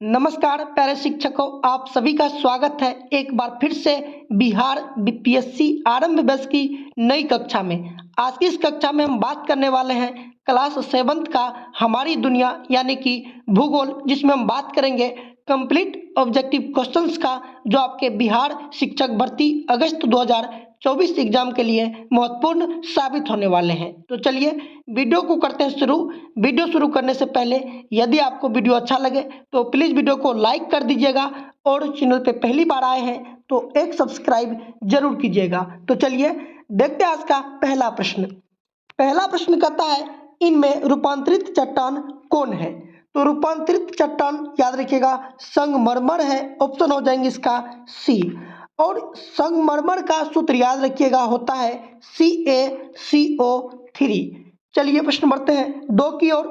नमस्कार प्यारे शिक्षकों, आप सभी का स्वागत है एक बार फिर से बिहार बीपीएससी आरंभ बैच की नई कक्षा में। आज की इस कक्षा में हम बात करने वाले हैं क्लास 7th का हमारी दुनिया यानी कि भूगोल, जिसमें हम बात करेंगे कंप्लीट ऑब्जेक्टिव क्वेश्चंस का, जो आपके बिहार शिक्षक भर्ती अगस्त 2024 एग्जाम के लिए महत्वपूर्ण साबित होने वाले हैं। तो चलिए वीडियो को करते हैं शुरू। वीडियो शुरू करने से पहले यदि आपको वीडियो अच्छा लगे तो प्लीज़ वीडियो को लाइक कर दीजिएगा और चैनल पे पहली बार आए हैं तो एक सब्सक्राइब जरूर कीजिएगा। तो चलिए देखते हैं आज का पहला प्रश्न। पहला प्रश्न कहता है, इनमें रूपांतरित चट्टान कौन है? तो रूपांतरित चट्टान याद रखिएगा संगमरमर है। ऑप्शन हो जाएंगे इसका सी। और संगमरमर का सूत्र याद रखिएगा होता है CaCO3। चलिए प्रश्न बढ़ते हैं दो की ओर।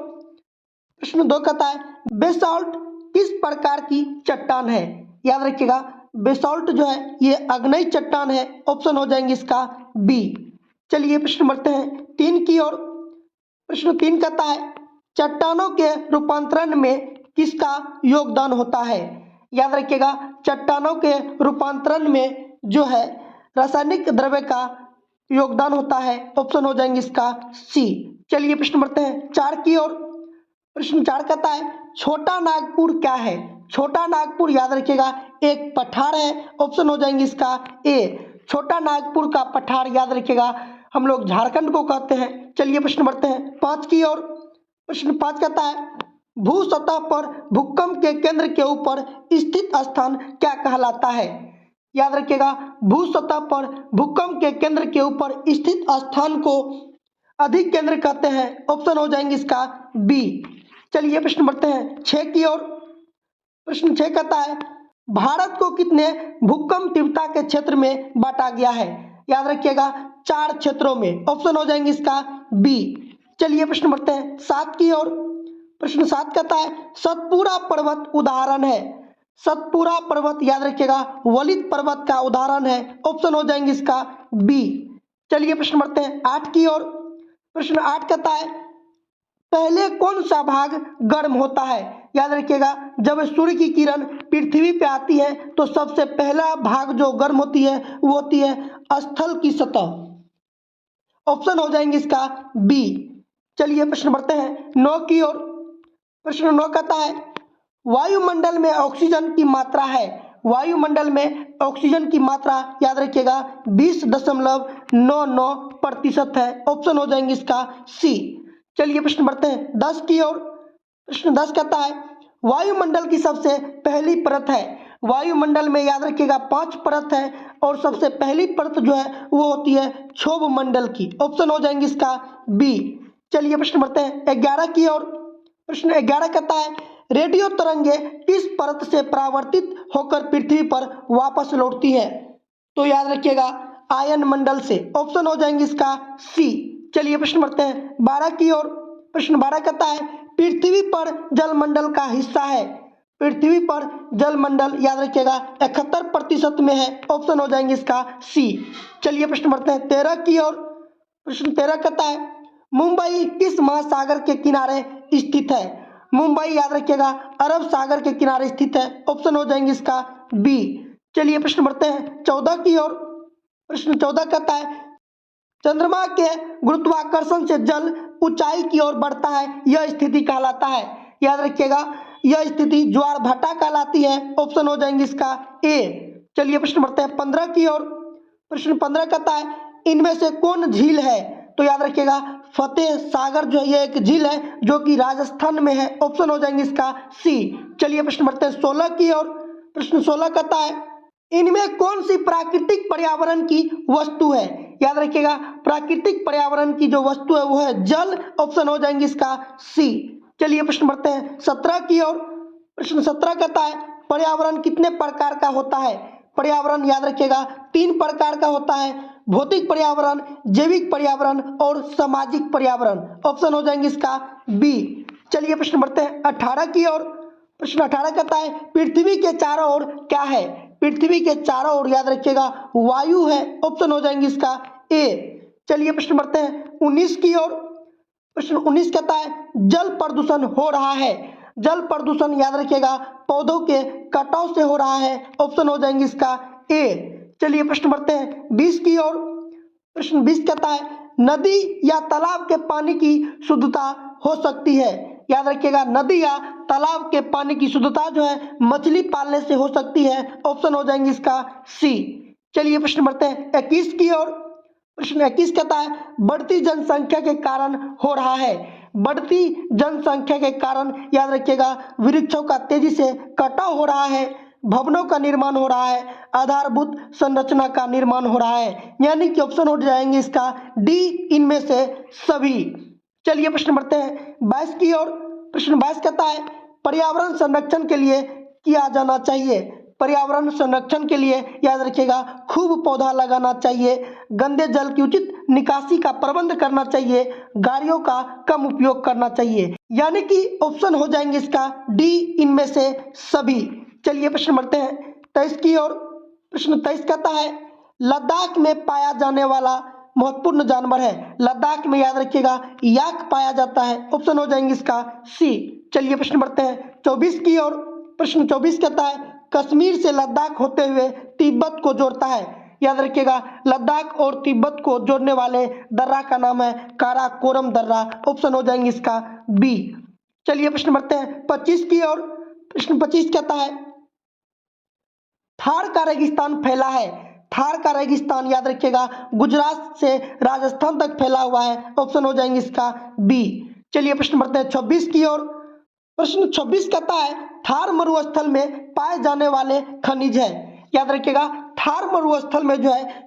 प्रश्न दो कहता है, बेसाल्ट किस प्रकार की चट्टान है? याद रखिएगा बेसाल्ट जो है ये अग्नेय चट्टान है। ऑप्शन हो जाएंगे इसका बी। चलिए प्रश्न बढ़ते हैं तीन की ओर। प्रश्न तीन कहता है, चट्टानों के रूपांतरण में किसका योगदान होता है? याद रखिएगा चट्टानों के रूपांतरण में जो है रासायनिक द्रव्य का योगदान होता है। ऑप्शन हो जाएंगे इसका सी। चलिए प्रश्न बढ़ते हैं चार की ओर। प्रश्न चार कहता है, छोटा नागपुर क्या है? छोटा नागपुर याद रखिएगा एक पठार है। ऑप्शन हो जाएंगे इसका ए। छोटा नागपुर का पठार याद रखिएगा हम लोग झारखंड को कहते हैं। चलिए प्रश्न बढ़ते हैं पांच की ओर। प्रश्न पांच कहता है, भू सतह पर भूकंप के केंद्र के ऊपर स्थित स्थान क्या कहलाता है? याद रखिएगा भू सतह पर भूकंप के केंद्र के ऊपर स्थित स्थान को अधिक केंद्र कहते हैं। ऑप्शन हो जाएंगे इसका बी। चलिए प्रश्न बढ़ते हैं छह की ओर। प्रश्न छह कहता है, भारत को कितने भूकंप तीव्रता के क्षेत्र में बांटा गया है? याद रखिएगा 4 क्षेत्रों में। ऑप्शन हो जाएंगे इसका बी। चलिए प्रश्न बढ़ते हैं सात की ओर। प्रश्न सात कहता है, सतपुरा पर्वत उदाहरण है। सतपुरा पर्वत याद रखिएगा वलित पर्वत का उदाहरण है। ऑप्शन हो जाएंगे इसका बी। चलिए प्रश्न बढ़ते हैं आठ की ओर। प्रश्न आठ कहता है, पहले कौन सा भाग गर्म होता है? याद रखिएगा जब सूर्य की किरण पृथ्वी पे आती है तो सबसे पहला भाग जो गर्म होती है वो होती है स्थल की सतह। ऑप्शन हो जाएंगे इसका बी। चलिए प्रश्न बढ़ते हैं नौ की ओर। प्रश्न नौ कहता है, वायुमंडल में ऑक्सीजन की मात्रा है। वायुमंडल में ऑक्सीजन की मात्रा याद रखिएगा 20.99% है। ऑप्शन हो जाएंगे इसका सी। चलिए प्रश्न बढ़ते हैं 10 की ओर। प्रश्न 10 कहता है, वायुमंडल की सबसे पहली परत है। वायुमंडल में याद रखिएगा 5 परत है और सबसे पहली परत जो है वो होती है क्षोभ मंडल की। ऑप्शन हो जाएंगे इसका बी। चलिए प्रश्न बढ़ते हैं 11 की ओर। प्रश्न 11 कहता है, रेडियो तरंगे किस परत से परावर्तित होकर पृथ्वी पर वापस लौटती है? तो याद रखिएगा आयन मंडल से। ऑप्शन हो जाएंगे इसका सी। चलिए प्रश्न बढ़ते हैं 12 की ओर। प्रश्न 12 कहता है, पृथ्वी पर जलमंडल का हिस्सा है। पृथ्वी पर जलमंडल याद रखिएगा 71% में है। ऑप्शन हो जाएंगे इसका सी। चलिए प्रश्न बढ़ते हैं 13 की ओर। प्रश्न 13 कहता है, मुंबई किस महासागर के किनारे स्थित है? मुंबई याद रखिएगा अरब सागर के किनारे स्थित है। ऑप्शन हो जाएंगे इसका बी। चलिए प्रश्न बढ़ते हैं 14 की ओर। प्रश्न 14 कहता है, चंद्रमा के गुरुत्वाकर्षण से जल ऊंचाई की ओर बढ़ता है, यह स्थिति कहलाता है। याद रखिएगा यह स्थिति ज्वार भाटा कहलाती है। ऑप्शन हो जाएंगे इसका ए। चलिए प्रश्न बढ़ते हैं 15 की ओर। प्रश्न 15 कहता है, इनमें से कौन झील है? तो याद रखिएगा फतेह सागर जो है ये एक झील है जो कि राजस्थान में है। ऑप्शन हो जाएंगे इसका सी। चलिए प्रश्न बढ़ते हैं 16 की ओर। प्रश्न 16 कहता है, इनमें कौन सी प्राकृतिक पर्यावरण की वस्तु है? याद रखिएगा प्राकृतिक पर्यावरण की जो वस्तु है वो है जल। ऑप्शन हो जाएंगे इसका सी। चलिए प्रश्न बढ़ते हैं 17 की ओर। प्रश्न 17 कहता है, पर्यावरण कितने प्रकार का होता है? पर्यावरण याद रखिएगा 3 प्रकार का होता है, भौतिक पर्यावरण, जैविक पर्यावरण और सामाजिक पर्यावरण। ऑप्शन हो जाएंगे इसका बी। चलिए प्रश्न बढ़ते हैं 18 की ओर। प्रश्न 18 कहता है, पृथ्वी के चारों ओर क्या है? पृथ्वी के चारों ओर याद रखिएगा वायु है। ऑप्शन हो जाएंगे इसका ए। चलिए प्रश्न बढ़ते हैं 19 की ओर। प्रश्न 19 कहता है, जल प्रदूषण हो रहा है। जल प्रदूषण याद रखिएगा पौधों के कटाव से हो रहा है। ऑप्शन हो जाएंगे इसका ए। चलिए प्रश्न बढ़ते हैं 20 की ओर। प्रश्न 20 कहता है नदी या तालाब के पानी की शुद्धता हो सकती है। याद रखिएगा नदी या तालाब के पानी की शुद्धता जो है मछली पालने से हो सकती है। ऑप्शन हो जाएंगे इसका सी। चलिए प्रश्न बढ़ते हैं 21 की ओर। प्रश्न 21 कहता है बढ़ती जनसंख्या के कारण हो रहा है। बढ़ती जनसंख्या के कारण याद रखिएगा वृक्षों का तेजी से कटाव हो रहा है, भवनों का निर्माण हो रहा है, आधारभूत संरचना का निर्माण हो रहा है। यानी कि ऑप्शन हो जाएंगे इसका डी, इनमें से सभी। चलिए प्रश्न बढ़ते हैं 22 की ओर। प्रश्न 22 कहता है पर्यावरण संरक्षण के लिए किया जाना चाहिए। पर्यावरण संरक्षण के लिए याद रखिएगा खूब पौधा लगाना चाहिए, गंदे जल की उचित निकासी का प्रबंध करना चाहिए, गाड़ियों का कम उपयोग करना चाहिए। यानी कि ऑप्शन हो जाएंगे इसका डी, इनमें से सभी। चलिए प्रश्न बढ़ते हैं 23 की ओर। प्रश्न 23 कहता है लद्दाख में पाया जाने वाला महत्वपूर्ण जानवर है। लद्दाख में याद रखिएगा याक पाया जाता है। ऑप्शन हो जाएंगे इसका सी। चलिए प्रश्न बढ़ते हैं 24 की ओर। प्रश्न 24 कहता है कश्मीर से लद्दाख होते हुए तिब्बत को जोड़ता है। याद रखिएगा लद्दाख और तिब्बत को जोड़ने वाले दर्रा का नाम है काराकोरम दर्रा। ऑप्शन हो जाएंगे इसका बी। चलिए प्रश्न बढ़ते हैं 25 की ओर। प्रश्न 25 कहता है थार का रेगिस्तान फैला है। थार का रेगिस्तान याद रखिएगा गुजरात से राजस्थान तक फैला हुआ है। ऑप्शन हो जाएंगे इसका बी। चलिए प्रश्न बढ़ते हैं 26 की ओर। प्रश्न 26 कहता है थार मरुस्थल में पाए जाने वाले खनिज है। याद रखिएगा थार मरुस्थल में जो है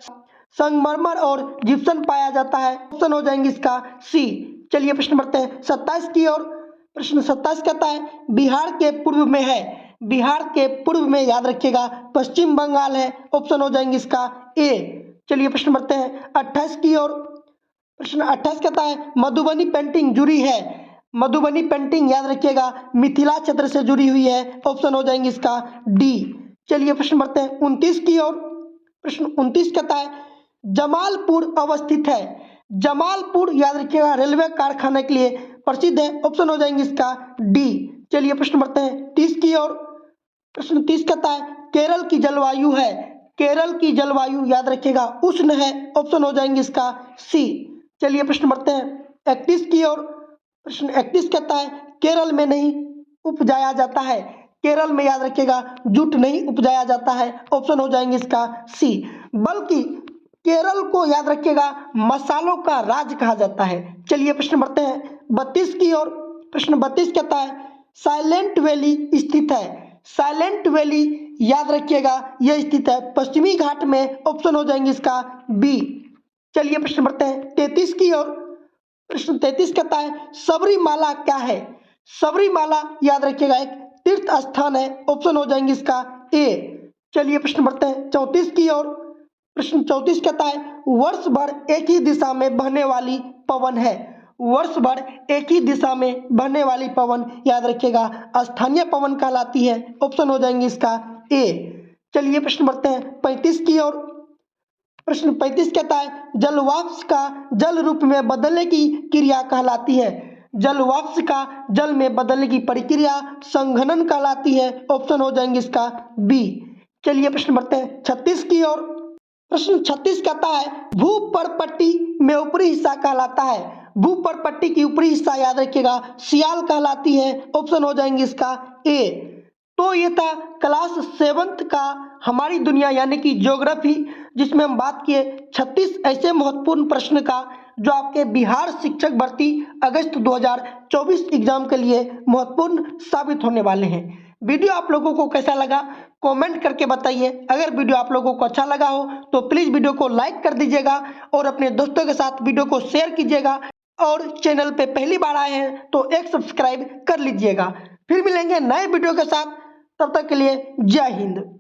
संगमरमर और जिप्सम पाया जाता है। ऑप्शन हो जाएंगे इसका सी। चलिए प्रश्न बढ़ते हैं 27 की ओर। प्रश्न 27 कहता है बिहार के पूर्व में है। बिहार के पूर्व में याद रखिएगा पश्चिम बंगाल है। ऑप्शन हो जाएंगे इसका ए। चलिए प्रश्न बढ़ते हैं 28 की ओर। प्रश्न 28 कहता है मधुबनी पेंटिंग जुड़ी है। मधुबनी पेंटिंग याद रखिएगा मिथिला क्षेत्र से जुड़ी हुई है। ऑप्शन हो जाएंगे इसका डी। चलिए प्रश्न बढ़ते हैं 29 की ओर। प्रश्न 29 कहता है जमालपुर अवस्थित है। जमालपुर याद रखिएगा रेलवे कारखाने के लिए प्रसिद्ध है। ऑप्शन हो जाएंगे इसका डी। चलिए प्रश्न बढ़ते हैं 30 की ओर। प्रश्न 30 कहता है केरल की जलवायु है। केरल की जलवायु याद रखिएगा उष्ण है। ऑप्शन हो जाएंगे इसका सी। चलिए प्रश्न बढ़ते हैं 31 की ओर। प्रश्न 31 कहता है केरल में नहीं उपजाया जाता है। केरल में याद रखिएगा जूट नहीं उपजाया जाता है। ऑप्शन हो जाएंगे इसका सी। बल्कि केरल को याद रखिएगा मसालों का राज कहा जाता है। चलिए प्रश्न बढ़ते हैं 32 की ओर। प्रश्न 32 कहता है साइलेंट वैली स्थित है। साइलेंट वैली याद रखिएगा यह स्थित है पश्चिमी घाट में। ऑप्शन हो जाएंगे इसका बी। चलिए प्रश्न बढ़ते हैं 33 की ओर। प्रश्न 33 कहता है सबरीमाला क्या है। सबरीमाला याद रखिएगा एक तीर्थ स्थान है। ऑप्शन हो जाएंगे इसका ए। चलिए प्रश्न बढ़ते हैं 34 की ओर। प्रश्न 34 कहता है वर्ष भर एक ही दिशा में बहने वाली पवन है। वर्ष भर एक ही दिशा में बहने वाली पवन याद रखिएगा स्थानीय पवन कहलाती है। ऑप्शन हो जाएंगे इसका ए। चलिए प्रश्न बढ़ते हैं 35 की ओर। प्रश्न 35 कहता है जलवाष्प का जल रूप में बदलने की क्रिया कहलाती है। जलवाष्प का जल में बदलने की प्रक्रिया संघनन कहलाती है। ऑप्शन हो जाएंगे इसका बी। चलिए प्रश्न बढ़ते हैं 36 की ओर। प्रश्न 36 कहता है भूपर्पट्टी में ऊपरी हिस्सा कहलाता है। भूपर्पट्टी की ऊपरी हिस्सा याद रखिएगा सियाल कहलाती है। ऑप्शन हो जाएंगे इसका ए। तो ये था क्लास 7th का हमारी दुनिया यानी कि ज्योग्राफी, जिसमें हम बात किए 36 ऐसे महत्वपूर्ण प्रश्न का जो आपके बिहार शिक्षक भर्ती अगस्त 2024 एग्जाम के लिए महत्वपूर्ण साबित होने वाले हैं। वीडियो आप लोगों को कैसा लगा कमेंट करके बताइए। अगर वीडियो आप लोगों को अच्छा लगा हो तो प्लीज़ वीडियो को लाइक कर दीजिएगा और अपने दोस्तों के साथ वीडियो को शेयर कीजिएगा। और चैनल पे पहली बार आए हैं तो एक सब्सक्राइब कर लीजिएगा। फिर मिलेंगे नए वीडियो के साथ, तब तक के लिए जय हिंद।